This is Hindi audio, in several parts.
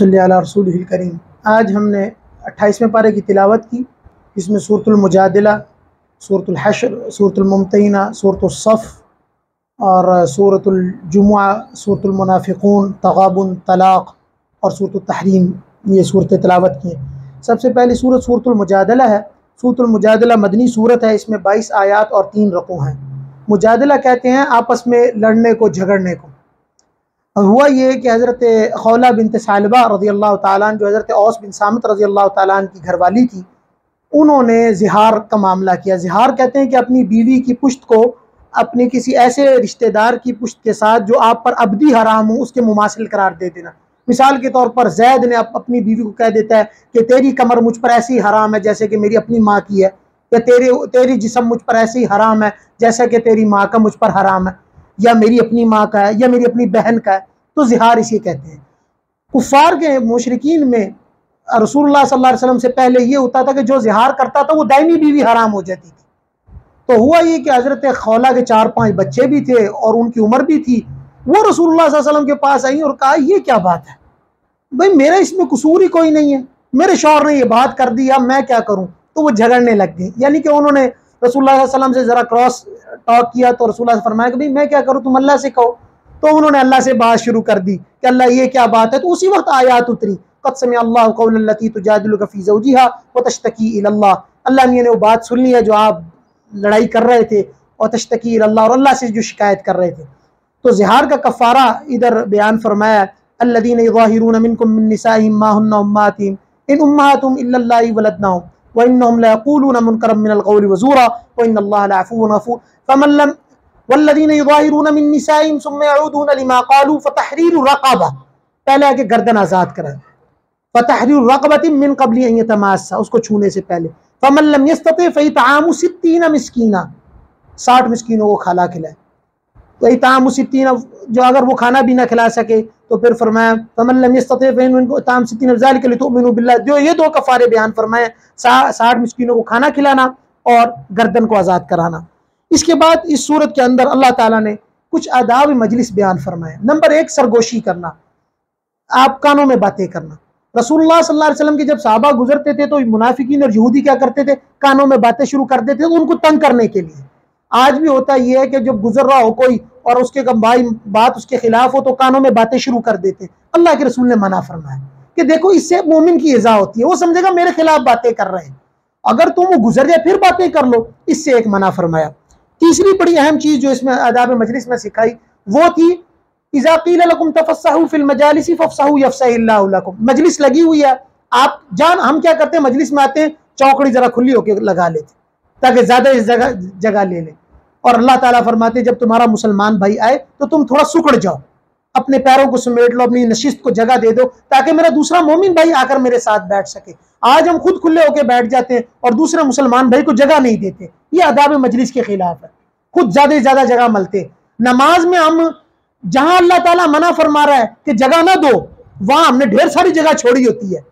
सल्ली अला रसूलिल करीम। आज हमने 28वें पारे की तिलावत की। इसमें सूरतुल मुजादिला, सूरतुल हश्र, सूरतुल मुमतहिना, सूरतुल सफ़ और सूरतुल जुमुआ, सूरतुल मुनाफिकून, तगाबुन, तलाक़ और सूरतुल तहरीम, ये सूरतें तिलावत की हैं। सबसे पहली सूरत सूरतुल मुजादिला है। सूरतुल मुजादिला मदनी सूरत है। इसमें 22 आयात और 3 रकू हैं। मुजादिला कहते हैं आपस में लड़ने को, झगड़ने को। अब हुआ ये कि हज़रत खौला बिनत सालबा रज़ी अल्लाह ताला अन्हा, जो हज़रत औस बिन सामित रज़ी अल्लाह ताला अन्हा की घरवाली थी, उन्होंने ज़िहार का मामला किया। ज़िहार कहते हैं कि अपनी बीवी की पुश्त को अपने किसी ऐसे रिश्तेदार की पुश्त के साथ जो आप पर अबदी हराम हो, उसके मुमासिल करार दे देना। मिसाल के तौर पर जैद ने अपनी बीवी को कह देता है कि तेरी कमर मुझ पर ऐसी हराम है जैसे कि मेरी अपनी माँ की है, या तेरी जिस्म मुझ पर ऐसी हराम है जैसा कि तेरी माँ का मुझ पर हराम है, या मेरी अपनी माँ का है, या मेरी अपनी बहन का है। तो ज़िहार इसे कहते हैं। कुफ़ार के मुशरिकीन में रसूलुल्लाह सल्लल्लाहु अलैहि वसल्लम से पहले ये होता था कि जो ज़िहार करता था वो दायमी बीवी हराम हो जाती थी। तो हुआ ये कि हज़रत खौला के 4-5 बच्चे भी थे और उनकी उम्र भी थी। वो रसूलुल्लाह सल्लल्लाहु अलैहि वसल्लम के पास आई और कहा ये क्या बात है भाई, मेरा इसमें कसूर ही कोई नहीं है, मेरे शौहर ने ये बात कर दी, अब मैं क्या करूँ। तो वो झगड़ने लग गई। यानी कि उन्होंने रसूलुल्लाह सल्लल्लाहु अलैहि वसल्लम से ज़रा क्रॉस टॉक किया। तो रसूलुल्लाह से फरमाया कि भाई मैं क्या करूँ, तुम अल्लाह से कहो। तो उन्होंने अल्लाह से बात शुरू कर दी कि अल्लाह ये क्या बात है। तो उसी वक्त आयात उतरी, क़द समिअ अल्लाहु क़ौलन लती तुजादिलुका फ़ी ज़ौजिहा व तश्तकी इलल्लाह। अल्लाह ने वो बात सुन ली है जो आप लड़ाई कर रहे थे, और तश्तकी इलल्लाह, और अल्लाह से जो शिकायत कर रहे थे। तो ज़िहार का कफ़ारा इधर बयान फरमाया, अल्लज़ीना युज़ाहिरून मिनकुम मिन निसाइहिम मा हुन्ना उम्मातिहिम इन उम्मातुहुम इल्ला अल्लाती वलदनाहुम व इन्नहुम लयक़ूलूना मुनकरम मिनल क़ौलि व ज़ूरा व इन्नल्लाहा लअफ़ुव्वुन गफ़ूर फ़मन लम वल्लज़ीना युज़ाहिरून मिन निसाइहिम सुम्मा यऊदूना लिमा क़ालू फ़तहरीरु रक़बा, पहले आके गर्दन आज़ाद करें, फ़तहरीरु रक़बतिन मिन क़ब्लि अन यतमास्सा, उसको छूने से पहले। फ़मन लम यस्तति फ़इतआमु सित्तीना मिस्कीना, 60 मिस्कीनों को खाना खिलाए। तो इताम सित्तीना, जो अगर वो खाना भी ना खिला सके तो फिर फरमाया फ़मन लम यस्तति फ़इतआमु सित्तीना ज़ालिका लितुमिनु बिल्लाह, जो ये 2 कफ़ारे बयान फरमाए, 60 मिस्कीनों को खाना खिलाना और गर्दन को आज़ाद कराना। इसके बाद इस सूरत के अंदर अल्लाह ताला ने कुछ आदाब मजलिस बयान फरमाए। नंबर 1, सरगोशी करना, आप कानों में बातें करना। रसूलुल्लाह सल्लल्लाहु अलैहि वसल्लम के जब सहाबा गुजरते थे तो मुनाफिकीन और यहूदी क्या करते थे, कानों में बातें शुरू कर देते थे उनको तंग करने के लिए। आज भी होता यह है कि जब गुजर रहा हो कोई और उसके भाई बात उसके खिलाफ हो तो कानों में बातें शुरू कर देते। अल्लाह के रसूल ने मना फरमाया कि देखो इससे मोमिन की इज़ा होती है, वो समझेगा मेरे खिलाफ बातें कर रहे हैं, अगर तुम वो गुजर जाए फिर बातें कर लो, इससे एक मना फरमाया। तीसरी बड़ी अहम चीज जो इसमें आदाब मजलिस में सिखाई वो थी, इज़ा क़ील लकुम तफ़स्सहू फ़िल मजालिसी फ़फ़्सहू यफ़्सहिल्लाहु लकुम। मजलिस लगी हुई है, आप जान, हम क्या करते हैं मजलिस में आते हैं चौकड़ी जरा खुली होकर लगा लेते ताकि ज्यादा इस जगह ले लें। और अल्लाह ताला फरमाते हैं जब तुम्हारा मुसलमान भाई आए तो तुम थोड़ा सुकड़ जाओ, अपने पैरों को समेट लो, अपनी नशिस्त को जगह दे दो ताकि मेरा दूसरा मोमिन भाई आकर मेरे साथ बैठ सके। आज हम खुद खुले होकर बैठ जाते हैं और दूसरे मुसलमान भाई को जगह नहीं देते, ये आदाब मजलिस के खिलाफ है। खुद ज्यादा से ज्यादा जगह मलते। नमाज में हम जहां अल्लाह ताला मना फरमा रहा है कि जगह ना दो, वहां हमने ढेर सारी जगह छोड़ी होती है,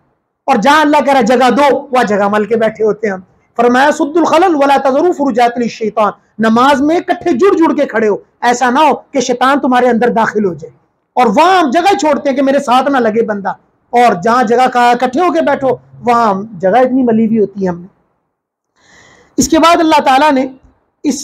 और जहां अल्लाह कह रहा है जगह दो वह जगह मल के बैठे होते हैं हम। फरमाया सुद्दुल खलल वला तज़रू फुरुजातिल शैतान, नमाज में इकट्ठे जुड़ जुड़ के खड़े हो, ऐसा ना हो कि शैतान तुम्हारे अंदर दाखिल हो जाए। और वहां हम जगह छोड़ते हैं कि मेरे साथ ना लगे बंदा, और जहां जगह कहा इकट्ठे होकर बैठो वहां जगह इतनी मली हुई होती है हमने। इसके बाद अल्लाह ताला ने इस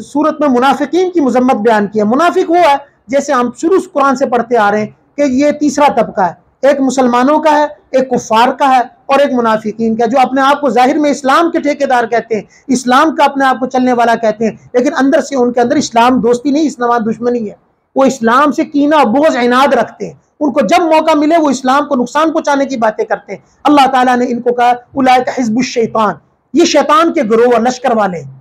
सूरत में मुनाफिकीन की मुजम्मत बयान किया। मुनाफिक वो है, जैसे हम शुरू कुरान से पढ़ते आ रहे हैं कि ये तीसरा तबका है, एक मुसलमानों का है, एक कुफार का है और एक मुनाफिकीन का, जो अपने आप को जाहिर में इस्लाम के ठेकेदार कहते हैं, इस्लाम का अपने आप को चलने वाला कहते हैं, लेकिन अंदर से उनके अंदर इस्लाम दोस्ती नहीं, इस्लाम दुश्मनी है। वो इस्लाम से कीना बोझ इनाद रखते हैं, उनको जब मौका मिले वो इस्लाम को नुकसान पहुंचाने की बातें करते हैं। अल्लाह ताला ने इनको कहा उलाइका हिज़्बुश शैतान, ये शैतान के गिरोह और लश्कर वाले हैं,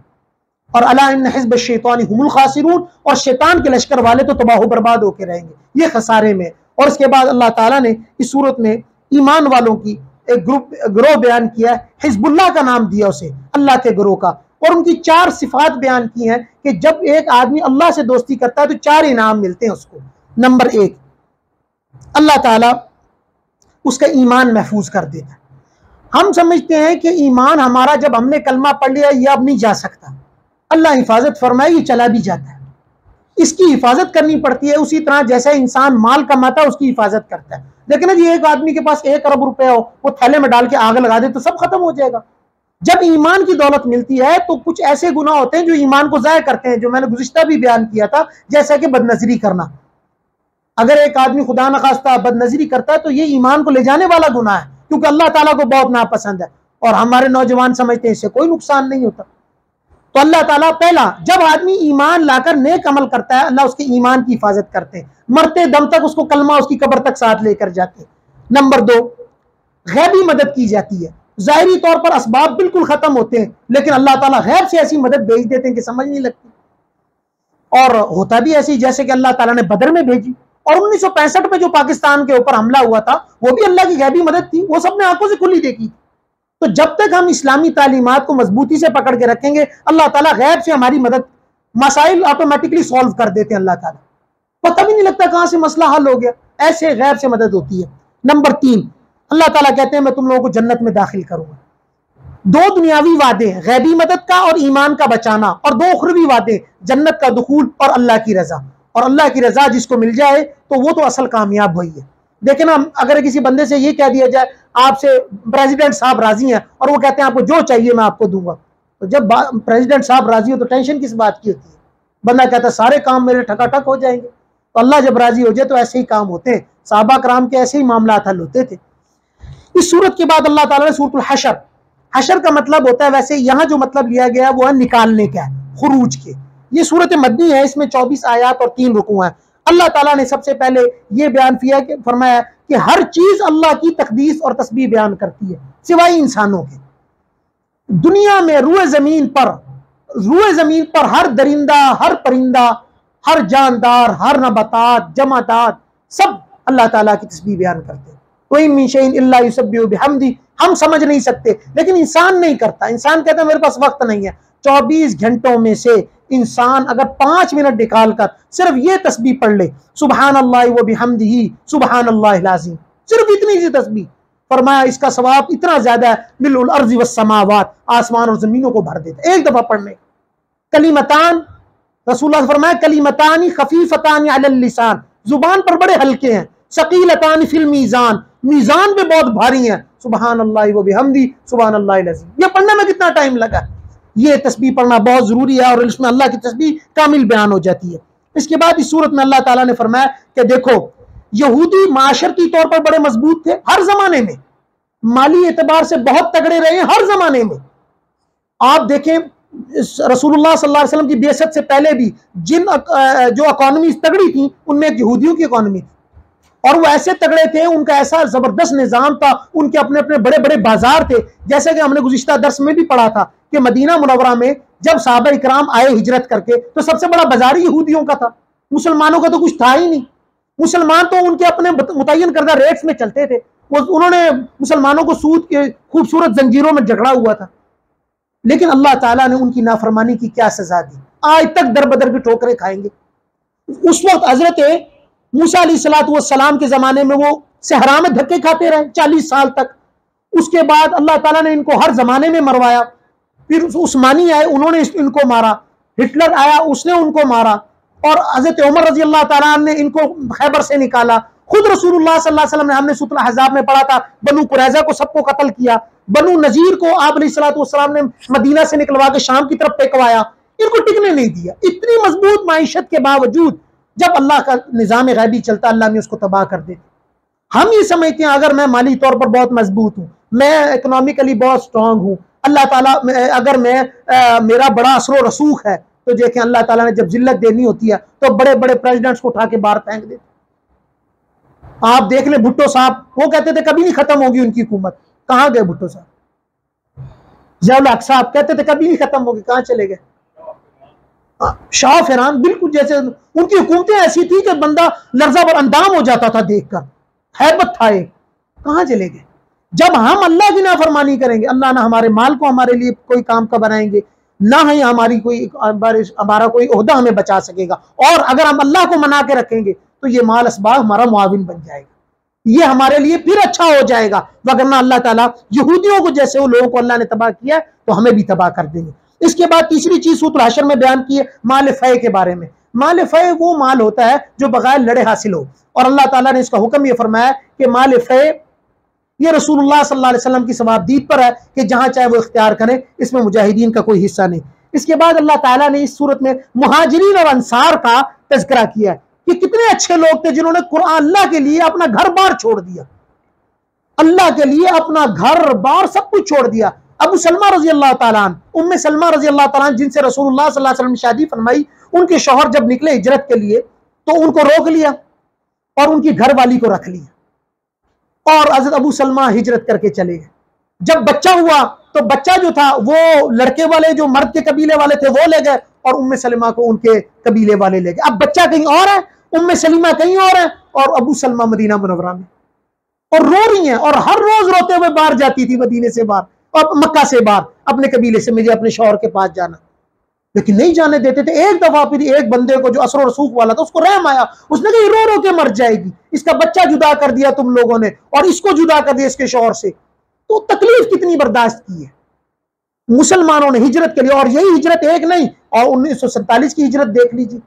और अला इन्न हिज़्ब शैतानी हुमुल खासिरून, और शैतान के लश्कर वाले तो तबाह बर्बाद होकर रहेंगे, ये खसारे में। और इसके बाद अल्लाह ताला ने इस सूरत में ईमान वालों की एक ग्रोह बयान किया, हिज़्बुल्लाह का नाम दिया उसे, अल्लाह के ग्रोह का, और उनकी 4 सिफात बयान की हैं कि जब एक आदमी अल्लाह से दोस्ती करता है तो 4 इनाम मिलते हैं उसको। नंबर 1, अल्लाह ताला उसका ईमान महफूज कर देता है। हम समझते हैं कि ईमान हमारा जब हमने कलमा पढ़ लिया ये अब नहीं जा सकता, अल्लाह हिफाजत फरमाए ये चला भी जाता है। इसकी हिफाजत करनी पड़ती है, उसी तरह जैसे इंसान माल कमाता है उसकी हिफाजत करता है। लेकिन जी एक आदमी के पास 1 अरब रुपए हो, वो थैले में डाल के आग लगा दे तो सब खत्म हो जाएगा। जब ईमान की दौलत मिलती है तो कुछ ऐसे गुनाह होते हैं जो ईमान को ज़ाया करते हैं, जो मैंने गुज़िश्ता भी बयान किया था, जैसा कि बदनजरी करना। अगर एक आदमी खुदा न खास्ता बदनजरी करता है तो ये ईमान को ले जाने वाला गुनाह है, क्योंकि अल्लाह ताला को बहुत नापसंद है, और हमारे नौजवान समझते हैं इससे कोई नुकसान नहीं होता। तो अल्लाह ताला पहला, जब आदमी ईमान लाकर नेक अमल करता है अल्लाह उसके ईमान की हिफाजत करते हैं, मरते दम तक उसको कलमा उसकी कब्र तक साथ लेकर जाते हैं। नंबर 2, गैबी मदद की जाती है। ज़ाहिरी तौर पर असबाब बिल्कुल खत्म होते हैं, लेकिन अल्लाह ताला गैब से ऐसी मदद भेज देते हैं कि समझ नहीं लगती। और होता भी ऐसी जैसे कि अल्लाह ताला ने बदर में भेजी, और 1965 में जो पाकिस्तान के ऊपर हमला हुआ था वो भी अल्लाह की गैबी मदद थी, वो सबने आंखों से खुली देखी। तो जब तक हम इस्लामी तालीमात को मजबूती से पकड़ के रखेंगे अल्लाह ताला गैब से हमारी मदद, मसाइल ऑटोमेटिकली सॉल्व कर देते हैं अल्लाह ताला, पता भी नहीं लगता कहां से मसला हल हो गया, ऐसे गैब से मदद होती है। नंबर 3, अल्लाह ताला कहते हैं मैं तुम लोगों को जन्नत में दाखिल करूंगा। 2 दुनियावी वादे, गैबी मदद का और ईमान का बचाना, और 2 उखरवी वादे, जन्नत का दुखूल और अल्लाह की रजा। और अल्लाह की रजा जिसको मिल जाए तो वो तो असल कामयाब हुई है। देखिए ना, अगर किसी बंदे से ये कह दिया जाए आपसे प्रेसिडेंट साहब राजी हैं, और वो कहते हैं आपको जो चाहिए मैं आपको दूंगा, तो जब प्रेसिडेंट साहब राजी हो तो टेंशन किस बात की होती है? बंदा कहता है सारे काम मेरे ठकाठक हो जाएंगे। तो अल्लाह जब राजी हो जाए तो ऐसे ही काम होते हैं। सहाबा कराम के ऐसे ही मामला हल होते थे। इस सूरत के बाद अल्लाह ताला ने सूरत हशर, हशर का मतलब होता है, वैसे यहाँ जो मतलब लिया गया वो है निकालने का, खुरूज के। ये सूरत मदनी है, इसमें 24 आयात और 3 रुकू हैं। अल्लाह ताला ने सबसे पहले ये बयान किया कि फरमाया कि हर चीज अल्लाह की तकदीस और तस्बीह बयान करती है सिवाय इंसानों के। दुनिया में रूए जमीन पर हर दरिंदा, हर परिंदा, हर जानदार, हर नबातात, जमातात, सब अल्लाह ताला की तस्बीह बयान करते हैं। कोई मिन शैइन इल्ला युसब्बिहु बिहम्दी, हम समझ नहीं सकते, लेकिन इंसान नहीं करता। इंसान कहता है मेरे पास वक्त नहीं है। 24 घंटों में से इंसान अगर 5 मिनट निकाल कर सिर्फ ये तस्बीह पढ़ ले, सुबहान अल्लाह व बिहम्दिही सुबहान अल्लाहिल अज़ीम, सिर्फ इतनी सी तस्बीह, फरमाया इसका सवाब इतना ज्यादा है मिलुल अर्ज़ि वस समावात, आसमान और जमीनों को भर देता है एक दफा पढ़ने। कलिमतान, रसूलुल्लाह फरमाया कलिमतानी खफीफतानी अलल लिसान, जुबान पर बड़े हल्के हैं, सकीलतानी फिल मीजान, मीजान पे बहुत भारी हैं, सुबहान अल्लाह व बिहम्दी सुबहान अल्लाहिल अज़ीम। ये पढ़ने में कितना टाइम लगा? ये तस्बीह पढ़ना बहुत जरूरी है, और इसमें अल्लाह की तस्बीह कामिल बयान हो जाती है। इसके बाद इस सूरत में अल्लाह ताला ने फरमाया कि देखो यहूदी माशरती तौर पर बड़े मजबूत थे, हर जमाने में माली एतबार से बहुत तगड़े रहे हैं, हर जमाने में। आप देखें रसूलुल्लाह सल्लल्लाहु अलैहि वसल्लम की बेअसत से पहले भी जिन जो इकॉनमी तगड़ी थी उनमें एक यहूदियों की इकॉनमी थी, और वो ऐसे तगड़े थे, उनका ऐसा जबरदस्त निजाम था, उनके अपने अपने बड़े बड़े बाजार थे। जैसे कि हमने गुज़िश्ता दर्स में भी पढ़ा था कि मदीना मुनव्वरा में जब सहाबा इकराम आए हिजरत करके तो सबसे बड़ा बाजार ही यहूदियों का था, मुसलमानों का तो कुछ था ही नहीं। मुसलमान तो उनके अपने मुतय्यन करदा रेट्स में चलते थे, उन्होंने मुसलमानों को सूद के खूबसूरत जंजीरों में जकड़ा हुआ था। लेकिन अल्लाह ताला ने उनकी नाफरमानी की क्या सजा दी, आज तक दर बदर की ठोकरें खाएंगे। उस वक्त हजरत मूसा अलैहिस्सलाम के जमाने में वो सहरा में धक्के खाते रहे 40 साल तक। उसके बाद अल्लाह ताला ने इनको हर जमाने में मरवाया। फिर उस्मानी आए, उन्होंने इनको मारा, हिटलर आया, उसने उनको मारा, और हजरत उमर रजी अल्लाह ताला ने इनको खैबर से निकाला। खुद रसूलुल्लाह सल्लल्लाहु अलैहि वसल्लम ने, हमने सूरह अहज़ाब में पढ़ा था, बनु कुरैज़ा को सबको कत्ल किया, बनु नजीर को आप अलैहिस्सलाम ने मदीना से निकलवा के शाम की तरफ फेंकवाया, इनको टिकने नहीं दिया। इतनी मजबूत माइशत के बावजूद जब अल्लाह का निज़ाम गैबी चलता अल्लाह ने उसको तबाह कर देती। हम ये समझते हैं अगर मैं माली तौर पर बहुत मजबूत हूँ, मैं इकोनॉमिकली बहुत स्ट्रांग हूँ, अल्लाह ताला अगर मैं मेरा बड़ा असर रसूख है, तो देखें अल्लाह ताला ने जब जिल्लत देनी होती है तो बड़े बड़े प्रेसिडेंट्स को उठा के बाहर फेंक देते। आप देख ले भुट्टो साहब, वो कहते थे कभी नहीं खत्म होगी उनकी हुकूमत, कहाँ गए भुट्टो साहब? ज़ियाउल हक साहब कहते थे कभी नहीं खत्म होगी, कहाँ चले गए? शाह फरहान बिल्कुल जैसे उनकी हुकूमतें ऐसी थी कि बंदा लर्जा पर अंदाम हो जाता था देखकर, हैबत था एक, कहाँ चले गए? जब हम अल्लाह की नाफरमानी करेंगे, अल्लाह ना हमारे माल को हमारे लिए कोई काम का बनाएंगे, ना ही हमारी हमारा कोई ओहदा हमें बचा सकेगा, और अगर हम अल्लाह को मना के रखेंगे तो ये माल असबाब हमारा मुआविन बन जाएगा, ये हमारे लिए फिर अच्छा हो जाएगा। वगरना अल्लाह ताला यहूदियों को जैसे वो लोगों को अल्लाह ने तबाह किया तो हमें भी तबाह कर देंगे। इसके बाद तीसरी चीज सूरह हशर में बयान की है माल फै के बारे में। माल फ़ै वो माल होता है जो बगैर लड़े हासिल हो, और अल्लाह ताला ने इसका हुक्म ये फरमाया कि माल फ़ै ये रसूलुल्लाह सल्लल्लाहु अलैहि वसल्लम की सवाबदीद पर है कि जहां चाहे वो इख्तियार करें, इसमें मुजाहिदीन का कोई हिस्सा नहीं। इसके बाद अल्लाह ताला ने इस सूरत में मुहाजिरीन और अंसार का तज़किरा किया कि कितने अच्छे लोग थे जिन्होंने कुरान अल्लाह के लिए अपना घर बार छोड़ दिया, अल्लाह के लिए अपना घर बार सब कुछ छोड़ दिया। अबू सलमा रजी अल्लाह ताला अन्हु, उम्मे सलमा रजी अल्लाह ताला अन्हु जिनसे रसूलुल्लाह सल्लल्लाहु अलैहि वसल्लम ने शादी फरमाई, उनके शौहर जब निकले हिजरत के लिए तो उनको रोक लिया और उनकी घरवाली को रख लिया और हज़रत अबू सलमा हिजरत करके चले गए। जब बच्चा हुआ तो बच्चा जो था वो लड़के वाले जो मर्द के कबीले वाले थे वो ले गए और उम्मे सलमा को उनके कबीले वाले ले गए। अब बच्चा कहीं और है, उम्मे सलीमा कहीं और है और अबू सलमा मदीना मुनव्वरा में, और रो रही हैं और हर रोज रोते हुए बाहर जाती थी, मदीने से बाहर और मक्का से बाहर अपने कबीले से, मुझे अपने शौहर के पास जाना, लेकिन नहीं जाने देते थे। एक दफा फिर एक बंदे को जो असर रसूख वाला था उसको रहम आया, उसने कहा रो रो के मर जाएगी, इसका बच्चा जुदा कर दिया तुम लोगों ने और इसको जुदा कर दिया इसके शौहर से, तो तकलीफ कितनी बर्दाश्त की है मुसलमानों ने हिजरत के लिए। और यही हिजरत एक नहीं, और 1947 की हिजरत देख लीजिए,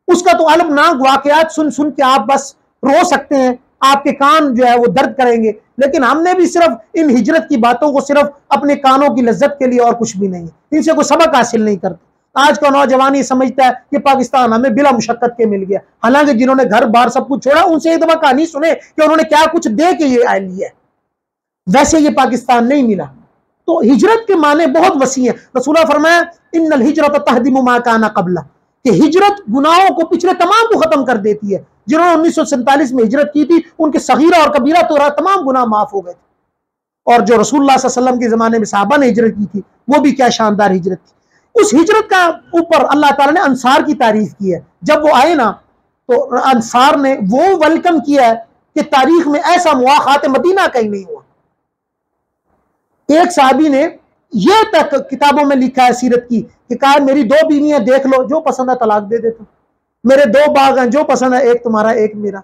उसका तो अलमनाक वाकयात सुन सुन के आप बस रो सकते हैं, आपके कान जो है वो दर्द करेंगे। लेकिन हमने भी सिर्फ इन हिजरत की बातों को सिर्फ अपने कानों की लज्जत के लिए और कुछ भी नहीं, इनसे कोई सबक हासिल नहीं करते। आज का नौजवान ये समझता है कि पाकिस्तान हमें बिला मुशक्कत के मिल गया, हालांकि जिन्होंने घर बार सब कुछ छोड़ा उनसे एक दफा कहानी सुने कि उन्होंने क्या कुछ दे के ये आ लिया, वैसे ये पाकिस्तान नहीं मिला। तो हिजरत के माने बहुत वसी है। रसूलुल्लाह फरमाया इन्नल हिजरत तहदिमु मा काना क़ब्ला, कि हिजरत गुनाहों को पिछले तमाम को खत्म कर देती है। जिन्होंने 1947 में हिजरत की थी उनके सगीरा और कबीरा तो तमाम गुनाह माफ हो गए थे। और जो रसूलुल्लाह सल्लल्लाहु अलैहि वसल्लम के जमाने में सहाबा ने हिजरत की थी वो भी क्या शानदार हिजरत थी। उस हिजरत का ऊपर अल्लाह ताला ने अंसार की तारीफ की है। जब वो आए ना तो अंसार ने वो वेलकम किया है कि तारीख में ऐसा मुआखात मदीना कहीं नहीं हुआ। एक साहबी ने यह तक किताबों में लिखा है सीरत की कि कहा मेरी 2 बीवियां देख लो, जो पसंद है तलाक दे देता, मेरे 2 बाग हैं, जो पसंद है एक तुम्हारा एक मेरा।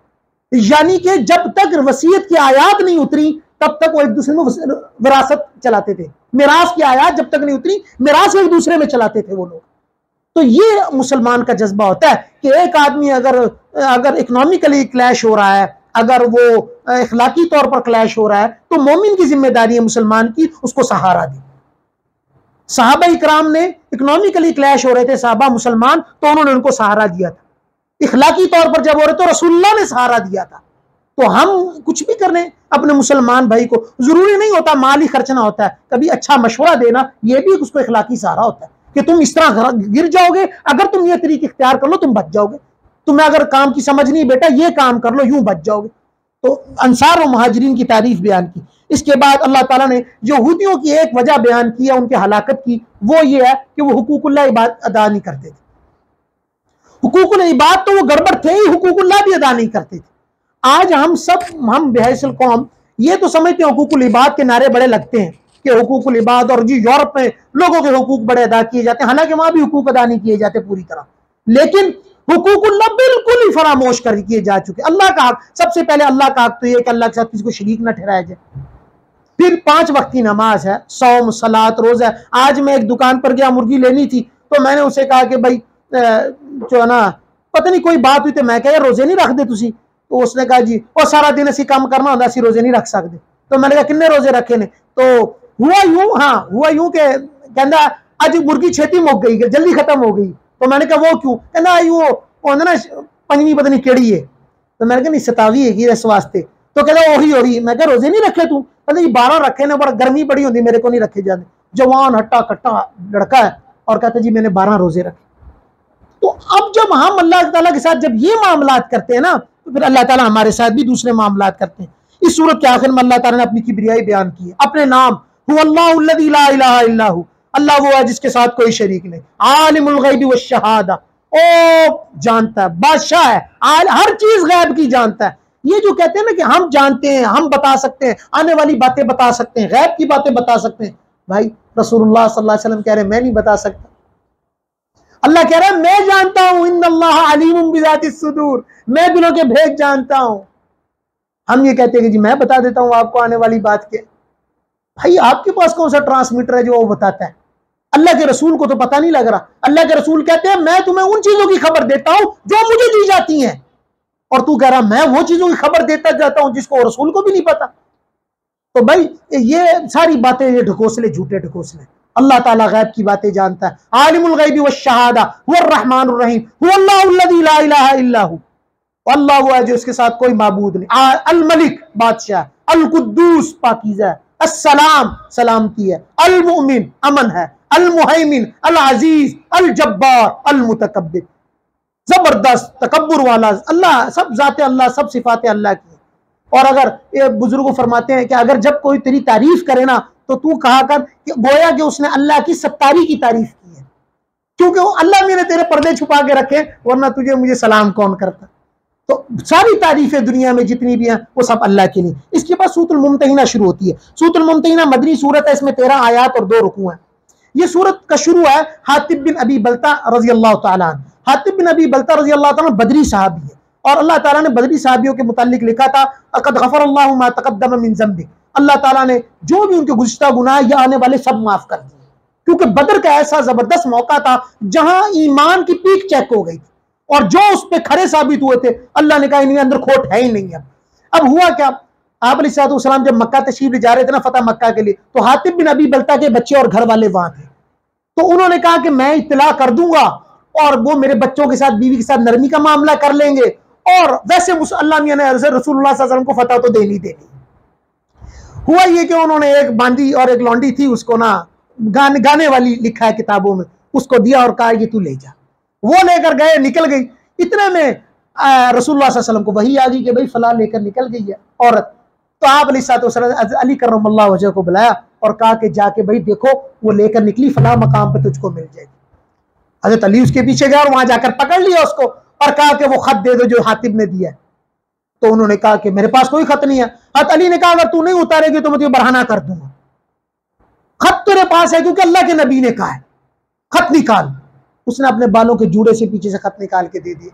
यानी कि जब तक वसीयत की आयात नहीं उतरी तब तक वो एक दूसरे में विरासत चलाते थे। मिरास की आयात जब तक नहीं उतरी मिरास एक दूसरे में चलाते थे वो लोग। तो ये मुसलमान का जज्बा होता है कि एक आदमी अगर इकोनॉमिकली क्लैश हो रहा है, अगर वो इखलाकी तौर पर क्लैश हो रहा है, तो मोमिन की जिम्मेदारी है मुसलमान की उसको सहारा दी। सहाबा इकराम ने इकोनॉमिकली क्लैश हो रहे थे सहाबा मुसलमान, तो उन्होंने उनको सहारा दिया था। इखलाकी तौर पर जब हो रहे तो रसूलुल्लाह ने सहारा दिया था। तो हम कुछ भी करने अपने मुसलमान भाई को, जरूरी नहीं होता माल ही खर्चना होता है, कभी अच्छा मशवरा देना ये भी उसको इखलाकी सहारा होता है कि तुम इस तरह गिर जाओगे, अगर तुम ये तरीके इख्तियार कर लो तुम बच जाओगे, तुम्हें अगर काम की समझ नहीं बेटा ये काम कर लो यूं बच जाओगे। तो अंसार और मुहाजिरीन की तारीफ बयान की। इसके बाद अल्लाह ताला ने यहूदियों की एक वजह बयान की है उनके हलाकत की, वो ये है कि वो हुकूकुल्लाह इबाद अदा नहीं करते थे। हुकूकुल इबाद तो वो गड़बड़ थे ही, हुकूकुल्लाह भी अदा नहीं करते थे। आज हम बेहसल कौम ये तो समझते हैं हुकूकुल इबाद के नारे बड़े लगते हैं कि हुकूकुल इबाद, और जी यूरोप में लोगों के हुकूक बड़े अदा किए जाते हैं, हालांकि वहां भी हुकूक अदा नहीं किए जाते पूरी तरह, लेकिन हुकूकुल्लाह बिल्कुल ही फरामोश कर किए जा चुके। अल्लाह का हक, सबसे पहले अल्लाह का हक तो ये कि अल्लाह के साथ किसी को शरीक न ठहराया जाए। फिर 5 वक्त की नमाज है, सौम सलात रोजा है। आज मैं एक दुकान पर गया, मुर्गी लेनी थी, तो मैंने उसे कहा कि भाई जो है ना पता नहीं कोई बात हुई तो मैं कहा रोजे नहीं रखते तुसी, तो उसने कहा जी और सारा दिन असी काम करना होता, असी रोजे नहीं रख सकते। तो मैंने कहा किन्ने रोजे रखे ने, तो हुआ यूं के कहना अज मुर्गी छेती मुक गई, जल्दी खत्म हो गई। तो मैंने कहा वो क्यों, कहना वो ना 5वीं पता नहीं केड़ी है। तो मैंने कहा नहीं 27 है इस वास्ते। तो कहता वही हो रही। मैं कहा रोजे नहीं रखे तू, कहते 12 रखे ने, बड़ा गर्मी बड़ी होती मेरे को नहीं रखे जाते। जवान हट्टा कट्टा लड़का है और कहते जी मैंने 12 रोजे रखे। तो अब जब हम अल्लाह ताला के साथ जब ये मामलात करते हैं ना, तो फिर अल्लाह ताला हमारे साथ भी दूसरे मामलात करते हैं। इस सूरत के आखिर में अल्लाह ताला ने अपनी किबरियाई बयान की है, अपने नाम हुवल्लाहुल्लज़ी ला इलाहा इल्ला हु, अल्लाह वो है जिसके साथ कोई शरीक नहीं, आलिमुल गैबि वश्शहादा, ओ जानता है, बादशाह है, हर चीज गैब की जानता है। ये जो कहते हैं ना कि हम जानते हैं, हम बता सकते हैं, आने वाली बातें बता सकते हैं, गैब की बातें बता सकते हैं, भाई रसूलुल्लाह सल्लल्लाहु अलैहि वसल्लम कह रहे हैं मैं नहीं बता सकता। अल्लाह कह रहा है मैं जानता हूं, इन्नल्लाह अलीमुम बिज़ातिस सुदूर, मैं दिलों के भेद जानता हूं। हम ये कहते हैं कि जी मैं बता देता हूं आपको आने वाली बात के। भाई आपके पास कौन सा ट्रांसमीटर है जो वो बताता है? अल्लाह के रसूल को तो पता नहीं लग रहा। अल्लाह के रसूल कहते हैं मैं तुम्हें उन चीजों की खबर देता हूं जो मुझे दी जाती हैं, और तू कह रहा मैं वो चीजों की खबर देता जाता हूं जिसको रसूल को भी नहीं पता। तो भाई ये सारी बातें, ये ढकोसले, झूठे ढकोसले। अल्लाह ताला गैब की बातें जानता है। आलिमुल गैबि वश्शहादा हुवर रहमानुर रहीम हुवल्लाहुल्लज़ी ला इलाहा इल्ला हु, अल्लाह वो है जो इसके साथ कोई माबूद नहीं। अल मलिक बादशाह, अल कुद्दूस पाकीज़ा, अस्सलाम सलामती है, अल मुमिन अमन है, अल मुहैमिन अल अजीज अल जब्बार अल मुतकब्बिर, जबरदस्त तकब्बुर वाला अल्लाह। सब जाते अल्लाह, सब सिफाते अल्लाह की। और अगर ये बुजुर्ग फरमाते हैं कि अगर जब कोई तेरी तारीफ करे ना तो तू कहा कर कि गोया कि उसने अल्लाह की सत्तारी की तारीफ की है, क्योंकि वो अल्लाह मैंने तेरे पर्दे छुपा के रखे, वरना तुझे मुझे सलाम कौन करता। तो सारी तारीफें दुनिया में जितनी भी हैं वो सब अल्लाह की नहीं। इसके बाद सूरतुल मुम्तहिना शुरू होती है। सूरतुल मुम्तहिना मदनी सूरत है, इसमें 13 आयात और 2 रुकू हैं। ये सूरत का शुरू है हातिब बिन अबी बल्ता रजी अल्लाह तआला अन्हु। हातिब बिन अबी बल्ता रजी अल्लाह तआला बदरी साहबी है, और अल्लाह ताला ने बदरी साहबियों के मुताल्लिक लिखा था अक़द गफ़रल्लाहु मा तक़द्दम मिन ज़ंबि, अल्लाह ताला ने जो भी उनके गुज़िश्ता गुनाह या आने वाले सब माफ कर दिए। क्योंकि बदर का ऐसा जबरदस्त मौका था जहां ईमान की पीक चेक हो गई थी, और जो उस पर खड़े साबित हुए थे अल्लाह ने कहा इनके अंदर खोट है ही नहीं। अब हुआ क्या, आप अलैहिस्सलाम जब मक्का तशरीफ ले जा रहे थे ना फतह मक्का के लिए, तो हातिब बिन अबी बल्ता के बच्चे और घर वाले वहां थे। तो उन्होंने कहा कि मैं इत्तला कर दूंगा और वो मेरे बच्चों के साथ, बीवी के साथ नरमी का मामला कर लेंगे, और वैसे अल्लाह मियां ने रसूलुल्लाह सल्लल्लाहु अलैहि वसल्लम को फतह तो देनी देनी। हुआ ये कि उन्होंने एक बांदी और एक लौंडी थी, उसको ना गाने वाली लिखा है किताबों में, उसको दिया और कहा ये तू ले जा। वो लेकर गए, निकल गई। इतने में रसूलुल्लाह सल्लल्लाहु अलैहि वसल्लम को वही आ गई कि भाई फला लेकर निकल गई है औरत। तो आप अली करमल्लाहु वजह को बुलाया और कहा कि जाके भाई देखो वो लेकर निकली, फला मकाम पे तुझको मिल जाएगी। हजरत अली उसके पीछे गया और वहां जाकर पकड़ लिया उसको और कहा कि वो खत दे दो जो हातिब ने दिया। तो उन्होंने कहा कि मेरे पास कोई खत नहीं है। हजरत अली ने कहा अगर तू नहीं उतारेगी तो मैं तुझे बरहना कर दूंगा। खत तेरे पास है क्योंकि अल्लाह के नबी ने कहा है, खत निकाल। उसने अपने बालों के जूड़े से पीछे से खत निकाल के दे दिए।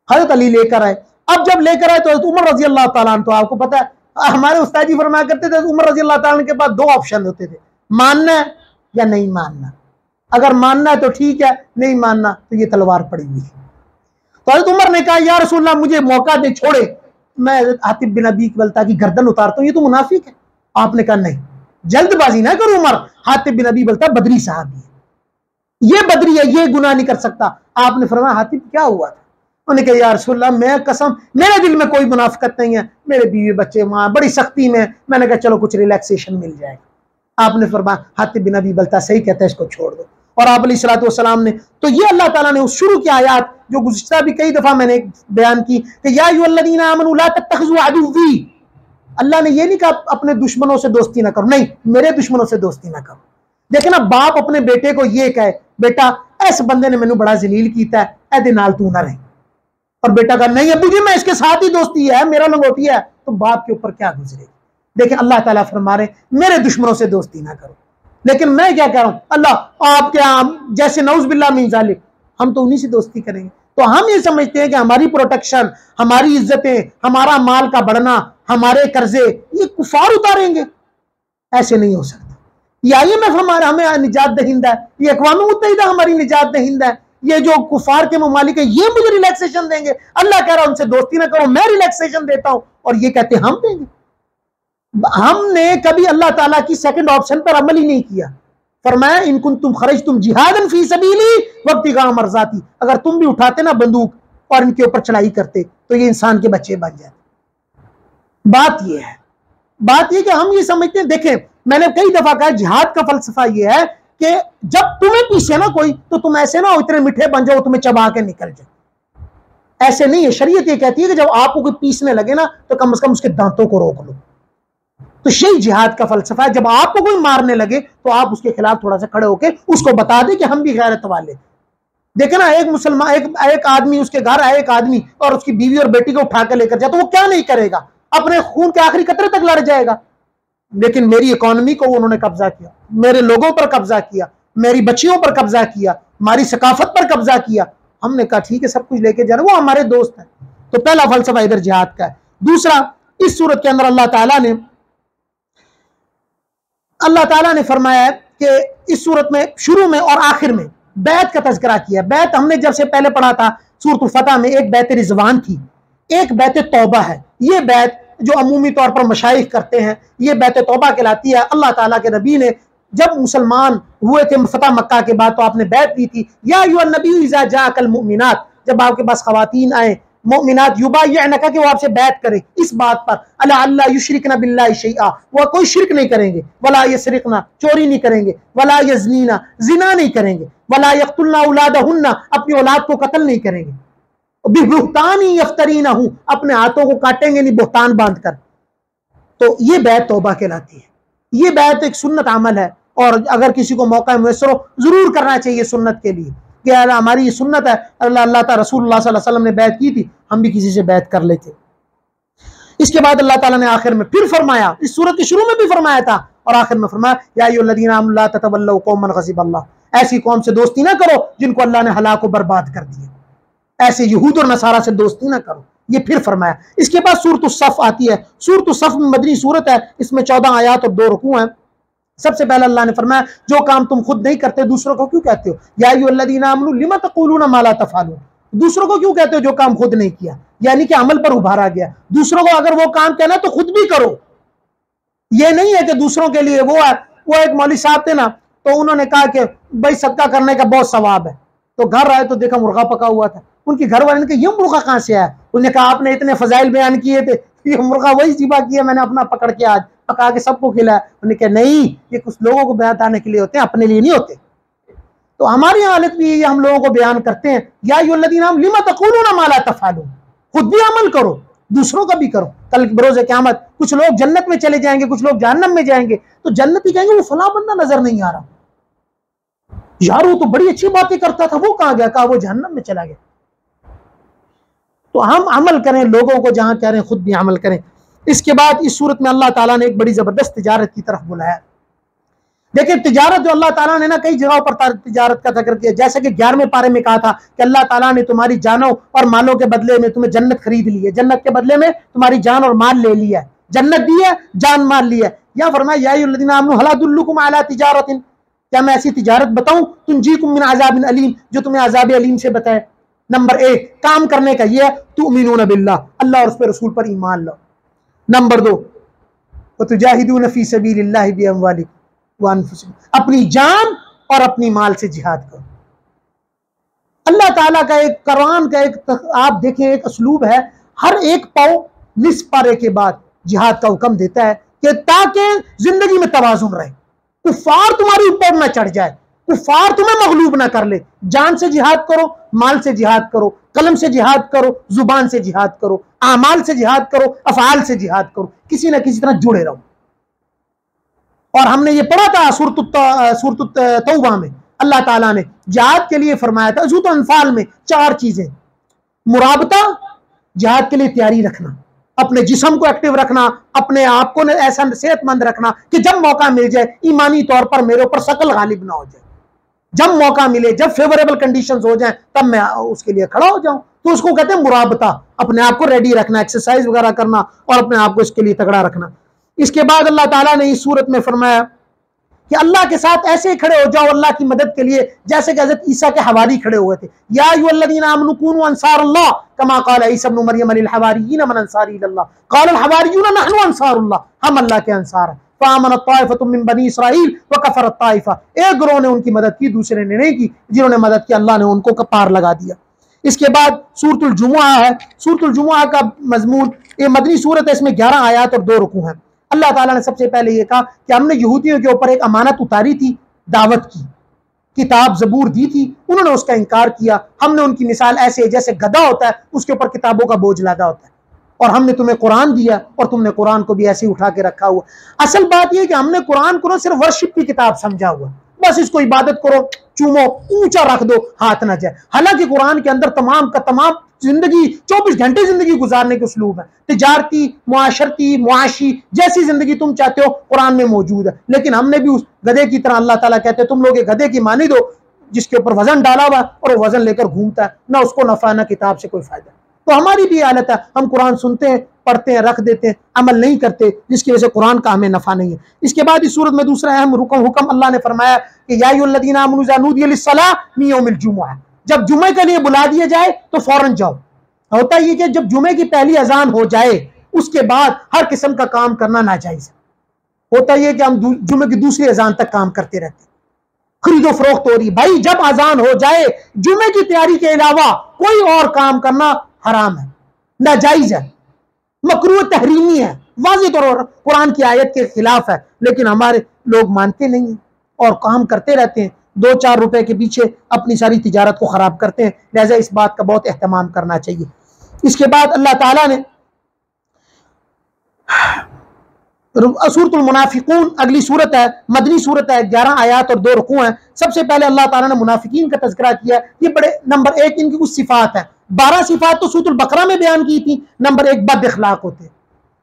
हजरत अली लेकर आए। अब जब लेकर आए तो उमर रजी अल्लाह तआला अन्हु, तो आपको पता है हमारे उस्ताद जी फरमाया करते थे उमर रजी अल्लाह तआला के पास 2 ऑप्शन होते थे, मानना है या नहीं मानना। अगर मानना है तो ठीक है, नहीं मानना तो ये तलवार पड़ी हुई है। तो हजरत उमर ने कहा या रसूलल्लाह मुझे मौका दे, छोड़े, मैं हातिब बिन अबी बल्ता की गर्दन उतारता हूं, ये तो मुनाफिक है। आपने कहा नहीं, जल्दबाजी ना करो उमर, हातिब बिन अबी बल्ता बदरी साहब है, ये बदरी है, ये गुनाह नहीं कर सकता। आपने फरमाया हातिब क्या हुआ था? उन्होंने कहा या रसूलल्लाह मैं कसम, मेरे दिल में कोई मुनाफिकत नहीं है, मेरे बीवी बच्चे वहां बड़ी सख्ती में, मैंने कहा चलो कुछ रिलैक्सेशन मिल जाएगा। आपने फरमाया हातिब बिन अबी बल्ता सही कहता है, इसको छोड़ दो। और आप अलैहिस्सलाम ने तो ये अल्लाह ताला ने उस शुरू की आयत जो गुज़िश्ता भी कई दफा मैंने बयान की कि या अय्युहल्लज़ीना आमनू ला तत्तखिज़ू अदुव्वी, अल्लाह ने ये नहीं कहा अपने दुश्मनों से दोस्ती ना करो, नहीं मेरे दुश्मनों से दोस्ती ना करो। देखे ना बाप अपने बेटे को ये कहे बेटा इस बंदे ने मैनू बड़ा जलील किया है, एदे नाल तू ना रहे, और बेटा का नहीं अबू जी मैं इसके साथ ही दोस्ती है, मेरा लंगोटी है, तो बाप के ऊपर क्या गुजरेगी। देखिए अल्लाह ताला फरमा रहे मेरे दुश्मनों से दोस्ती ना करो। लेकिन मैं क्या कह रहा हूं, अल्लाह आप क्या जैसे नऊज़ बिल्लाह मिन ज़ालिक, हम तो उन्हीं से दोस्ती करेंगे। तो हम ये समझते हैं कि हमारी प्रोटेक्शन, हमारी इज्जतें, हमारा माल का बढ़ना, हमारे कर्जे ये कुफार उतारेंगे, ऐसे नहीं हो सकता। ये IMF हमारा हमें निजात दहिंदा है, ये अक़वाम मुत्तहिदा हमारी निजात दहिंदा है, ये जो कुफार के ममालिक है ये मुझे रिलैक्सेशन देंगे। अल्लाह कह रहा है उनसे दोस्ती ना करो, मैं रिलैक्सेशन देता हूं, और ये कहते हम देंगे। हमने कभी अल्लाह ताला की सेकंड ऑप्शन पर अमल ही नहीं किया। फरमाया इन कुंतुम खरजतुम जिहादन फी सबीली वब्तिगा मरज़ाती, अगर तुम भी उठाते ना बंदूक और इनके ऊपर चढ़ाई करते तो ये इंसान के बच्चे बन जाते। बात ये है, बात ये कि हम ये समझते हैं, देखें मैंने कई दफा कहा जिहाद का फलसफा ये है कि जब तुम्हें पीछे ना कोई तो तुम ऐसे ना हो इतने मीठे बन जाओ तुम्हें चबा के निकल जाए, ऐसे नहीं है। शरीयत ये कहती है कि जब आपको कोई पीसने लगे ना तो कम से कम उसके दांतों को रोक लो। तो यही जिहाद का फलसफा है, जब आपको कोई मारने लगे तो आप उसके खिलाफ थोड़ा सा खड़े होकर उसको बता दे कि हम भी गैरत वाले। देखे ना एक मुसलमान एक आदमी उसके घर आए एक आदमी और उसकी बीवी और बेटी को उठा कर लेकर जाए तो वो क्या नहीं करेगा, अपने खून के आखिरी कतरे तक लड़ जाएगा। लेकिन मेरी इकोनॉमी को उन्होंने कब्जा किया, मेरे लोगों पर कब्जा किया, मेरी बच्चियों पर कब्जा किया, हमारी सकाफत पर कब्जा किया। हमने कहा ठीक है सब कुछ लेके जा रहे, वो हमारे दोस्त हैं। तो पहला फलसफा इधर जिहाद का है। दूसरा, इस सूरत के अंदर अल्लाह ताला ने फरमाया है कि इस सूरत में शुरू में और आखिर में बैत का तज़किरा किया। बैत हमने जब से पहले पढ़ा था सूरत फतह में, एक बैत रिजवान थी, एक बैत तौबा है। ये बैत जो अमूमी तौर पर मशाइख करते हैं, ये बैत तौबा कहलाती है। अल्लाह ताला के नबी ने जब मुसलमान हुए थे फतह मक्का के बाद, तो आपने बैत दी थी, या अय्युहन नबी इज़ा जाअकल मुमिनात, जब आपके पास खवातीन आए मोमिनात युबाय्यनका, कि वो आपसे बैत करे इस बात पर अला अल्ला युशरिकना बिल्लाहि शैआ, वो कोई शिरक नहीं करेंगे, वला यसरिकना, चोरी नहीं करेंगे, वला यज़नीना, जिना नहीं करेंगे, वला यक़तुलना औलादहुन्ना, अपनी औलाद को कत्ल नहीं करेंगे, बिबुहतानी यफ्तरीनहु, अपने हाथों को काटेंगे नहीं बुहतान बांधकर। तो ये बैत तौबा कहलाती है। ये बैत एक सुन्नत अमल है, और अगर किसी को मौका मुयस्सर हो जरूर करना चाहिए सुन्नत के लिए, कि हमारी ये सुन्नत है, अल्लाह ताला रसूलुल्लाह सल्लल्लाहु अलैहि वसल्लम ने बैत की थी, हम भी किसी से बैत कर लेते। इसके बाद अल्लाह ताला ने आखिर में फिर फरमाया, इस सूरत के शुरू में भी फरमाया था और आखिर में फरमाया, या अय्युहल्लज़ीना आमनू ला ततवल्लऊ कौमन ग़ज़िबल्लाह, ऐसी कौम से दोस्ती ना करो जिनको अल्लाह ने हलाक व बर्बाद कर दिया, ऐसे यहूद और नसारा से दोस्ती ना करो। ये फिर फरमाया। इसके बाद सूरत सफ आती है। सूरत सफ में मदनी सूरत है, इसमें 14 आयात और 2 रुकू हैं। सबसे पहले अल्लाह ने फरमाया, जो काम तुम खुद नहीं करते दूसरों को क्यों कहते हो, या अय्युहल्लज़ीना आमनू लिमा तक़ूलूना मा ला तफ़अलून, दूसरों को क्यों कहते हो जो काम खुद नहीं किया, यानी कि अमल पर उभारा गया। दूसरों को अगर वो काम कहना तो खुद भी करो। ये नहीं है कि दूसरों के लिए वो है। वो एक मौलवी साहब थे ना, तो उन्होंने कहा कि भाई सदका करने का बहुत सवाब है, तो घर आए तो देखा मुर्गा पका हुआ था। उनकी घर वाले ने कहा, ये मुर्गा कहाँ से आया? उन्होंने कहा, आपने इतने फजाइल बयान किए थे, ये मुर्गा वही ज़िबा किया मैंने अपना, पकड़ के आज पका के सबको खिलाया। उन्होंने कहा, नहीं, ये कुछ लोगों को बयान आने के लिए होते हैं, अपने लिए नहीं होते। तो हमारी हालत भी ये, हम लोगों को बयान करते हैं, या अय्युहल्लज़ीना आमनू लिमा तक़ूलूना मा ला तफ़अलून, खुद भी अमल करो, दूसरों का भी करो। कल बरोज़े क़यामत कुछ लोग जन्नत में चले जाएंगे, कुछ लोग जहन्नम में जाएंगे, तो जन्नती कहेंगे वो फला बंदा नजर नहीं आ रहा, यार वो तो बड़ी अच्छी बातें करता था, वो कहाँ गया? कहा वो जहन्नम में चला गया। तो हम अमल करें, लोगों को जहां कह रहे हैं खुद भी अमल करें। इसके बाद इस सूरत में अल्लाह ताला ने एक बड़ी जबरदस्त तिजारत की तरफ बुलाया। देखिए तिजारत जो अल्लाह ताला ने ना कई जगहों पर तिजारत का जिक्र किया, जैसे कि 11वें पारे में कहा था कि अल्लाह ताला ने तुम्हारी जानों और मालों के बदले में तुम्हें जन्नत खरीद ली है, जन्नत के बदले में तुम्हारी जान और माल ले लिया है, जन्नत दी है, जान माल लिया है। या फरमाया, या अय्युहल्लज़ीना आमनू हल अदुल्लुकुम अला तिजारतिन, क्या मैं ऐसी तिजारत बताऊं तुंजीकुम मिन अज़ाबिन अलीम, जो तुम्हें अज़ाब अलीम से बताए। नंबर 1 काम करने का यह है, तुमिनून बिल्लाह, अल्लाह और उसके रसूल पर ईमान लो। नंबर 2 वतुजाहिदून फी सबीलिल्लाहि बिअमवालिकुम व अनफुसिकुम, अपनी जान और अपनी माल से जिहाद करो। अल्लाह ताला का एक कुरान का एक आप देखें एक असलूब है, हर एक पाव निस्फ पारे के बाद जिहाद का हुक्म देता है कि ताकि जिंदगी में तवाज़ुन रहे, कुफार तुम्हारे ऊपर न चढ़ जाए, कुफार तुम्हें मगलूब ना कर ले। जान से जिहाद करो, माल से जिहाद करो, कलम से जिहाद करो, जुबान से जिहाद करो, आमाल से जिहाद करो, अफआल से जिहाद करो, किसी ना किसी तरह जुड़े रहो। और हमने ये पढ़ा था सूरत तौबा में अल्लाह ताला ने जिहाद के लिए फरमाया था, सूरत अनफाल में 4 चीजें, मुराबता, जिहाद के लिए तैयारी रखना, अपने जिस्म को एक्टिव रखना, अपने आप को ऐसा सेहतमंद रखना कि जब मौका मिल जाए ईमानी तौर पर मेरे ऊपर शकल गालिब ना हो जाए, जब मौका मिले, जब फेवरेबल कंडीशंस हो जाएं तब मैं उसके लिए खड़ा हो जाऊं। तो उसको कहते हैं मुराबता, अपने आप को रेडी रखना, एक्सरसाइज वगैरह करना और अपने आप को इसके लिए तगड़ा रखना। इसके बाद अल्लाह ताला ने इस सूरत में फरमाया कि अल्लाह के साथ ऐसे खड़े हो जाओ अल्लाह की मदद के लिए जैसे कि हज़रत ईसा के हवारी खड़े हुए थे। या अय्युहल्लज़ीना आमनू कूनू अंसारल्लाह कमा क़ाल ईसा इब्न मरियम लिल हवारिय्यीन मन अंसारी इलल्लाह क़ाल अल हवारिय्यून नहनु अंसारुल्लाह, हम अल्लाह के अंसार हैं। फ़आमनत ताइफ़तुम मिन बनी इसराईल व कफ़रत ताइफ़ा, एक गिरोह ने उनकी मदद की, दूसरे ने नहीं की, जिन्होंने मदद की अल्लाह ने उनको पार लगा दिया। इसके बाद सूरतुल जुमुआ है। सूरतुल जुमुआ का मजमून, ये मदनी सूरत है, इसमें 11 आयात और 2 रुकू हैं। अल्लाह ताला ने सबसे पहले ये कहा कि हमने यहूदियों के ऊपर एक अमानत उतारी थी, दावत की, किताब ज़बूर दी थी, उन्होंने उसका इनकार किया। हमने उनकी मिसाल ऐसे जैसे गधा होता है उसके ऊपर किताबों का बोझ लगा होता है, और हमने तुम्हें कुरान दिया और तुमने कुरान को भी ऐसे ही उठा के रखा हुआ। असल बात यह कि हमने कुरान को सिर्फ वर्शिप की किताब समझा हुआ, बस इसको इबादत करो, चूमो, ऊंचा रख दो, हाथ ना जाए। हालांकि कुरान के अंदर तमाम का तमाम जिंदगी 24 घंटे जिंदगी गुजारने के उसलूब है, तिजारती, मुआशरती, मुआशी जैसी जिंदगी तुम चाहते हो कुरान में मौजूद है। लेकिन हमने भी उस गधे की तरह, अल्लाह ताला कहते हैं तुम लोग एक गधे की मानी दो जिसके ऊपर वजन डाला हुआ और वो वजन लेकर घूमता है, ना उसको नफा ना किताब से कोई फायदा। तो हमारी भी हालत है, हम कुरान सुनते हैं, पढ़ते हैं, रख देते हैं, अमल नहीं करते, जिसकी वजह से कुरान का हमें नफा नहीं है। इसके बाद इस सूरत में दूसरा अहम हुक्म अल्लाह ने फरमाया कि या अय्युहल्लज़ीना आमनू इज़ा नूदिया लिस्सलाह मिन यौमिल जुमुअह, जब जुमे के लिए बुला दिया जाए तो फौरन जाओ। होता ये कि जब जुमे की पहली अजान हो जाए उसके बाद हर किस्म का काम करना नाजायज है। होता यह कि हम जुमे की दूसरी अजान तक काम करते रहते, खरीदो फरोख्त हो रही। भाई जब अजान हो जाए जुमे की तैयारी के अलावा कोई और काम करना हराम है, नाजायज है, मकरूह तहरीमी है, वाज़ेह तौर पर कुरान की आयत के खिलाफ है। लेकिन हमारे लोग मानते नहीं हैं और काम करते रहते हैं, 2-4 रुपए के पीछे अपनी सारी तिजारत को खराब करते हैं। लिहाजा इस बात का बहुत एहतमाम करना चाहिए। इसके बाद अल्लाह ताला ने सूरतुल मुनाफिकून, अगली सूरत है, मदनी सूरत है, 11 आयात और 2 रुकू हैं। सबसे पहले अल्लाह ताला ने मुनाफिकीन का तज़किरा किया। ये बड़े नंबर 1 इनकी कुछ सिफात है। 12 सिफात तो सूरतुल बकरा में बयान की थी। नंबर 1 बद इखलाक होते,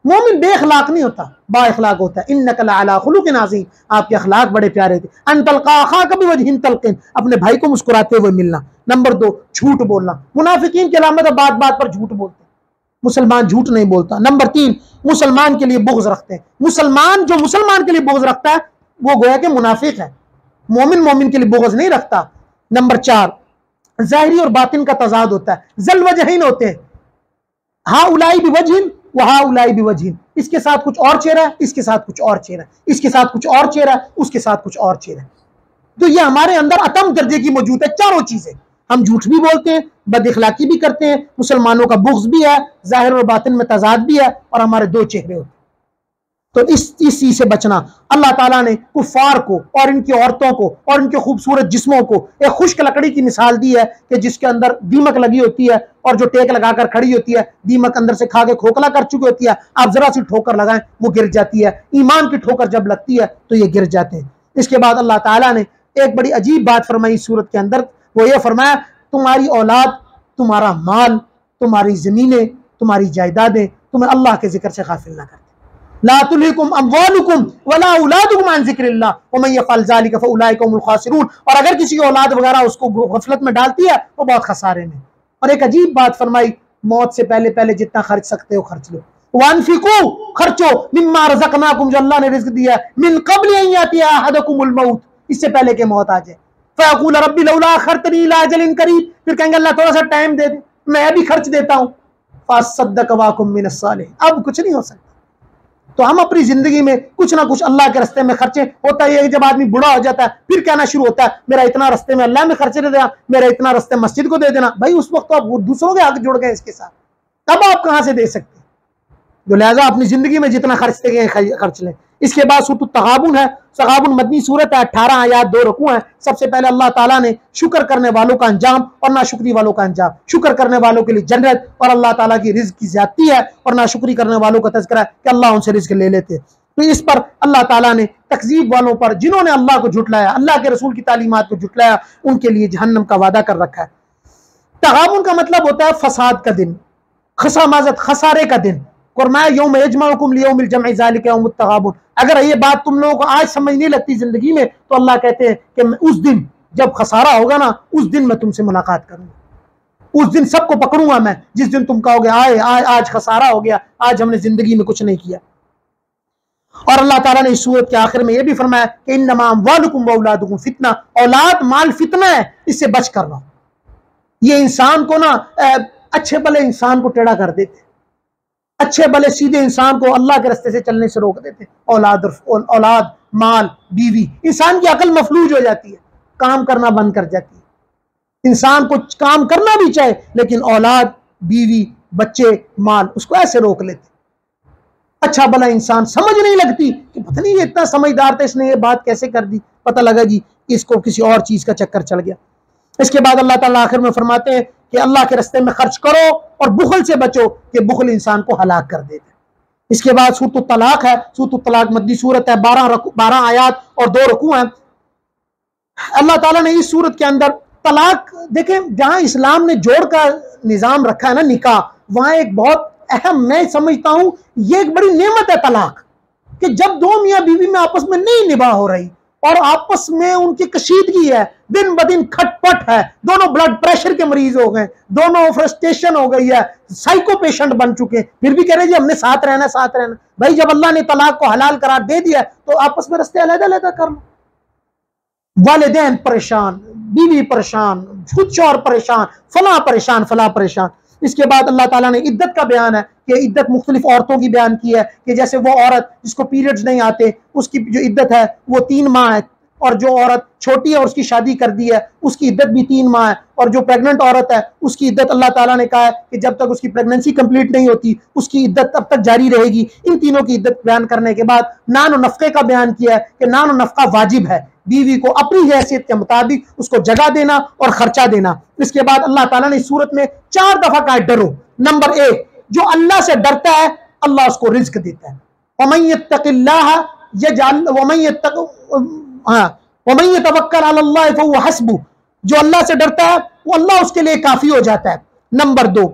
मोमिन बे इखलाक नहीं होता, बा इखलाक होता है। इन्नका लअला खुलुकिन अज़ीम, आपके अखलाक बड़े प्यारे थे। अन तल्का अखाका बिवजहिन तल्किन, अपने भाई को मुस्कुराते हुए मिलना। नंबर 2 झूठ बोलना, मुनाफिकीन की अलामत है, बात बात पर झूठ बोलते, मुसलमान झूठ नहीं बोलता। नंबर 3 मुसलमान के लिए बुग़्ज़ रखते हैं। मुसलमान जो मुसलमान के लिए बुग़्ज़ रखता है वो गोया कि मुनाफिक है, मोमिन मोमिन के लिए बुग़्ज़ नहीं रखता। नंबर 4 ज़ाहिरी और बातिन का तज़ाद होता है, ज़ल वजहीन होते हैं, हा उलाई बिवजहिन व हा उलाई बिवजहिन, इसके साथ कुछ और चेहरा है, इसके साथ कुछ और चेहरा है, इसके साथ कुछ और चेहरा है, उसके साथ कुछ और चेहरा है। तो ये हमारे अंदर अतम दर्जे की मौजूद है, चारों चीजें। हम झूठ भी बोलते हैं, बदइखलाकी भी करते हैं, मुसलमानों का बुग़्ज़ भी है, ज़ाहिर और बातिन में तज़ाद भी है, और हमारे 2 चेहरे होते हैं। तो इस चीज से बचना। अल्लाह ताला ने कुफ़ार को और इनकी औरतों को और इनके खूबसूरत जिस्मों को एक खुश्क लकड़ी की मिसाल दी है कि जिसके अंदर दीमक लगी होती है और जो टेक लगाकर खड़ी होती है, दीमक अंदर से खा के खोखला कर चुकी होती है, आप जरा सी ठोकर लगाएं वो गिर जाती है। ईमान की ठोकर जब लगती है तो ये गिर जाते हैं। इसके बाद अल्लाह ताला ने एक बड़ी अजीब बात फरमाई इस सूरत के अंदर, वो ये फरमाया तुम्हारी औलाद, तुम्हारा माल, तुम्हारी जमीनें, तुम्हारी जायदादें तुम्हें अल्लाह के जिक्र से गाफिल ना करते। ला तुल्हिकुम अम्वालुकुम वला औलादुकुम अन ज़िक्रिल्लाह व मन यफ़अल ज़ालिका फ़उलाइका हुमुल ख़ासिरून, और अगर किसी की औलाद वगैरह उसको गफलत में डालती है वो बहुत खसारे में। और एक अजीब बात फरमाई, मौत से पहले पहले जितना खर्च सकते हो खर्च लो। वअनफ़िक़ू, खर्चो, मिम्मा रज़क़नाकुम, जो अल्लाह ने रिज़्क़ दिया, मिन क़ब्ल अन यातिया अहदकुमुल मौत, इससे पहले कि मौत आ जाए। फ़यक़ूल रब्बी लौला अख़रतनी इला अजलिन क़रीब, फिर कहेंगे अल्लाह थोड़ा सा टाइम दे दे, मैं भी खर्च देता हूँ। फ़असद्दक़ व अकुम मिनस सालिहीन, अब कुछ नहीं हो सकता। तो हम अपनी जिंदगी में कुछ ना कुछ अल्लाह के रास्ते में खर्चे। होता है जब आदमी बूढ़ा हो जाता है फिर कहना शुरू होता है मेरा इतना रास्ते में अल्लाह में खर्चे दे देना, मेरा इतना रास्ते मस्जिद को दे देना। भाई उस वक्त तो आप दूसरों के हक जुड़ गए इसके साथ, तब आप कहां से दे सकते? जो लिहाजा अपनी जिंदगी में जितना खर्च देंगे खर्च लें। इसके बाद सूरत तगाबुन है, तगाबुन मदनी सूरत है, 18 आयात 2 रुकू हैं। सबसे पहले अल्लाह ताला ने शुक्र करने वालों का अंजाम और नाशुक्री वालों का अंजाम, शुक्र करने वालों के लिए जन्नत और अल्लाह ताला की रिज़्क़ की ज़्यादती है, और नाशुक्री करने वालों का तज़किरा है कि अल्लाह उनसे रिज़्क़ ले लेते। तो इस पर अल्लाह ताला ने तकज़ीब वालों पर, जिन्होंने अल्लाह को झुटलाया, अल्लाह के रसूल की तालीमात को झुटलाया, उनके लिए जहन्नम का वादा कर रखा है। तगाबुन का मतलब होता है फसाद का दिन, खसामाज़त, खसारे का दिन। यौम यजमउकुम लियौमिल जमइ ज़ालिका यौमुत तगाबुन। अगर ये बात तुम लोगों को आज समझ नहीं लगती जिंदगी में, तो अल्लाह कहते हैं कि उस दिन जब खसारा होगा ना, उस दिन मैं तुमसे मुलाकात करूंगा, उस दिन सबको पकड़ूंगा मैं, जिस दिन तुम कहोगे आए आए आज खसारा हो गया, आज हमने जिंदगी में कुछ नहीं किया। और अल्लाह ताला ने इस सूरत के आखिर में यह भी फरमाया कि इन्नमा अम्वालुकुम व औलादुकुम फितना, औलाद माल फितना है, इससे बच कर रहो। ये इंसान को ना अच्छे भले इंसान को टेढ़ा कर देते, अच्छे भले सीधे इंसान को अल्लाह के रास्ते से चलने से रोक देते। औलाद, माल, बीवी, इंसान की अकल मफलूज हो जाती है, काम करना बंद कर जाती है। इंसान को काम करना भी चाहे लेकिन औलाद, बीवी, बच्चे, माल उसको ऐसे रोक लेते। अच्छा भला इंसान समझ नहीं लगती कि पता नहीं ये इतना समझदार था, इसने ये बात कैसे कर दी, पता लगा जी इसको किसी और चीज का चक्कर चल गया। इसके बाद अल्लाह ताला आखिर में फरमाते हैं कि अल्लाह के रास्ते में खर्च करो और बुखल से बचो कि बुखल इंसान को हलाक कर देते। इसके बाद सूरत तलाक है, सूरत तलाक मद्दी सूरत है, 12 आयात और 2 रुकू हैं। अल्लाह ताला ने इस सूरत के अंदर तलाक, देखें जहां इस्लाम ने जोड़ का निजाम रखा है ना, निकाह, वहां एक बहुत अहम, मैं समझता हूं ये एक बड़ी नेमत है तलाक, कि जब 2 मियाँ बीवी में आपस में नहीं निभा हो रही, और आपस में उनकी कशीदगी है, दिन ब दिन खटपट है, दोनों ब्लड प्रेशर के मरीज हो गए, दोनों फ्रस्ट्रेशन हो गई है, साइको पेशेंट बन चुके, फिर भी कह रहे जी हमने साथ रहना साथ रहना। भाई जब अल्लाह ने तलाक को हलाल करार दे दिया तो आपस में रस्ते अलग अलग कर लो। वालिदैन परेशान, बीवी परेशान, खुद शौहर परेशान, फला परेशान फला परेशान। इसके बाद अल्लाह ताला ने इद्दत का बयान है कि इद्दत मुख्तलिफ औरतों की बयान की है कि जैसे वो औरत जिसको पीरियड्स नहीं आते उसकी जो इद्दत है वो 3 माह है, और जो औरत छोटी है और उसकी शादी कर दी है उसकी इद्दत भी 3 माह है, और जो प्रेग्नेंट औरत है उसकी इद्दत अल्लाह ताला ने कहा है कि जब तक उसकी प्रेगनेंसी कंप्लीट नहीं होती उसकी इद्दत तब तक जारी रहेगी। इन तीनों की इद्दत बयान करने के बाद नान और नफ़क़े का बयान किया है कि नान और नफ़क़ा वाजिब है, बीवी को अपनी हैसियत के मुताबिक उसको जगह देना और खर्चा देना। इसके बाद अल्लाह ताला ने सूरत में 4 दफा कहा डरो। नंबर 1, जो अल्लाह से डरता है अल्लाह उसको रिज्क देता है। वमन यत्तक़िल्लाह यजअल वमन यतवक्कल अलल्लाह फहुव हस्बुह, जो अल्लाह से डरता है वो अल्लाह उसके लिए काफी हो जाता है। नंबर 2,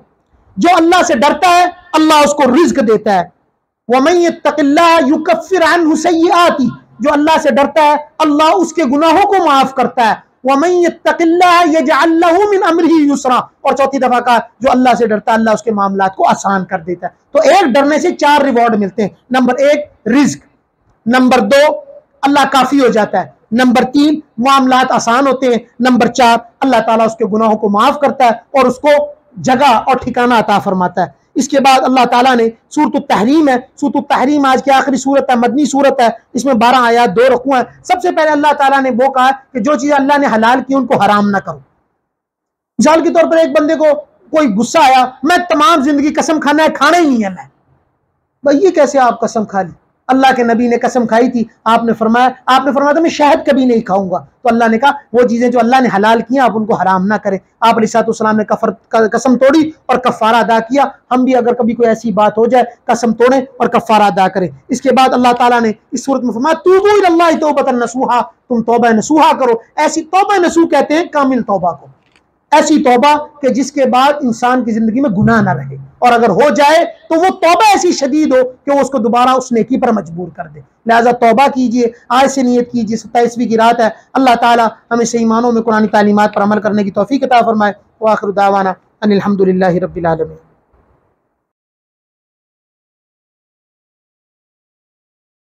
जो अल्लाह से डरता है अल्लाह उसको रिज्क देता है। वमन यत्तक़िल्लाह युकफ्फिर अन्हु सय्यिआति, जो अल्लाह से डरता है अल्लाह उसके गुनाहों को माफ करता है। वमन यत्तक़िल्लाह यजअल लहू मिन अम्रिही युसरा, और चौथी दफा का जो अल्लाह से डरता है अल्लाह उसके मामलात को आसान कर देता है। तो एक डरने से 4 रिवॉर्ड मिलते हैं। नंबर 1 रिज्क, नंबर 2 अल्लाह काफी हो जाता है, नंबर 3 मामलात आसान होते हैं, नंबर 4 अल्लाह ताला उसके गुनाहों को माफ करता है और उसको जगह और ठिकाना अता फरमाता है। इसके बाद अल्लाह ताला ने सूरत तहरीम है, सूरत तहरीम आज की आखिरी सूरत है, मदनी सूरत है, इसमें 12 आयात 2 रकू है। सबसे पहले अल्लाह ताला ने वो कहा कि जो चीज़ अल्लाह ने हलाल की उनको हराम ना करो। मिसाल के तौर पर एक बंदे को कोई गुस्सा आया, मैं तमाम जिंदगी कसम खाना है, खाना ही नहीं है मैं, भाई ये कैसे आप कसम खा ली? अल्लाह के नबी ने कसम खाई थी, आपने फरमाया था मैं शहद कभी नहीं खाऊंगा। तो अल्लाह ने कहा वो चीजें जो अल्लाह ने हलाल की आप उनको हराम ना करें। आप अलैहिस्सलाम ने कसम तोड़ी और कफ़ारा अदा किया। हम भी अगर कभी कोई ऐसी बात हो जाए कसम तोड़ें और कफ़ारा अदा करें। इसके बाद अल्लाह ताला ने इस सूरत में फरमाया तूबू इलल्लाहि तौबतन नसूहा, तुम तौबा नसूहा करो। ऐसी तौबा नसूह कहते हैं कामिल तौबा को, ऐसी तौबा कि जिसके बाद इंसान की जिंदगी में गुनाह ना रहे, और अगर हो जाए तो वो तौबा ऐसी शदीद हो कि वो उसको दोबारा उस नेकी पर मजबूर कर दे। लिहाजा तौबा कीजिए, आज से नियत कीजिए। 27वीं की रात है, अल्लाह ताला हमें सही मानों में कुरानी तालीमात पर अमल करने की तौफीक अता फरमाए। व आखिर दावाना अनिल हम्दुलिल्लाहि रब्बिल आलमीन।